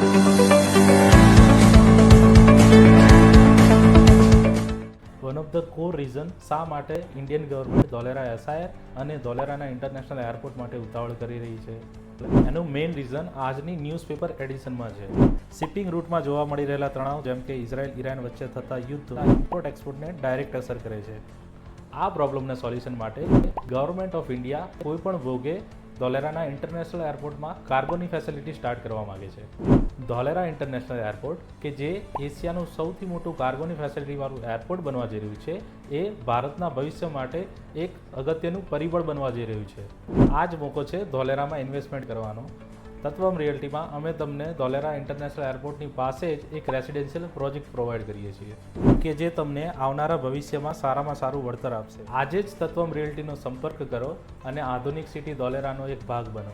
One of the core reason શા માટે Indian government Dholera SIR અને ધોલેરાના ઇન્ટરનેશનલ એરપોર્ટ માટે ઉતાવળ કરી રહી છે, એનું મેઇન રીઝન આજની ન્યૂઝપેપર એડિશનમાં છે. શિપિંગ રૂટમાં જોવા મળી રહેલા તણાવ જેમ કે ઇઝરાયલ ઈરાન વચ્ચે થતા યુદ્ધ ઇમ્પોર્ટ એક્સપોર્ટને ડાયરેક્ટ અસર કરે છે. આ પ્રોબ્લેમને સોલ્યુશન માટે ગવર્મેન્ટ ઓફ ઇન્ડિયા કોઈપણ ભોગે ધોલેરાના ઇન્ટરનેશનલ એરપોર્ટમાં કાર્ગોની ફેસિલિટી સ્ટાર્ટ કરવા માગે છે. ધોલેરા ઇન્ટરનેશનલ એરપોર્ટ કે જે એશિયાનું સૌથી મોટું કાર્ગોની ફેસિલિટીવાળું એરપોર્ટ બનવા જઈ રહ્યું છે, એ ભારતના ભવિષ્ય માટે એક અગત્યનું પરિબળ બનવા જઈ રહ્યું છે. આ જ મોકો છે ધોલેરામાં ઇન્વેસ્ટમેન્ટ કરવાનો. તત્વમ રિયલ્ટીમાં અમે તમને ધોલેરા ઇન્ટરનેશનલ એરપોર્ટની પાસે જ એક રેસિડેન્શિયલ પ્રોજેક્ટ પ્રોવાઈડ કરીએ છીએ કે જે તમને આવનારા ભવિષ્યમાં સારામાં સારું વળતર આપશે. આજે જ તત્વમ રિયલ્ટીનો સંપર્ક કરો અને આધુનિક સિટી ધોલેરાનો એક ભાગ બનો.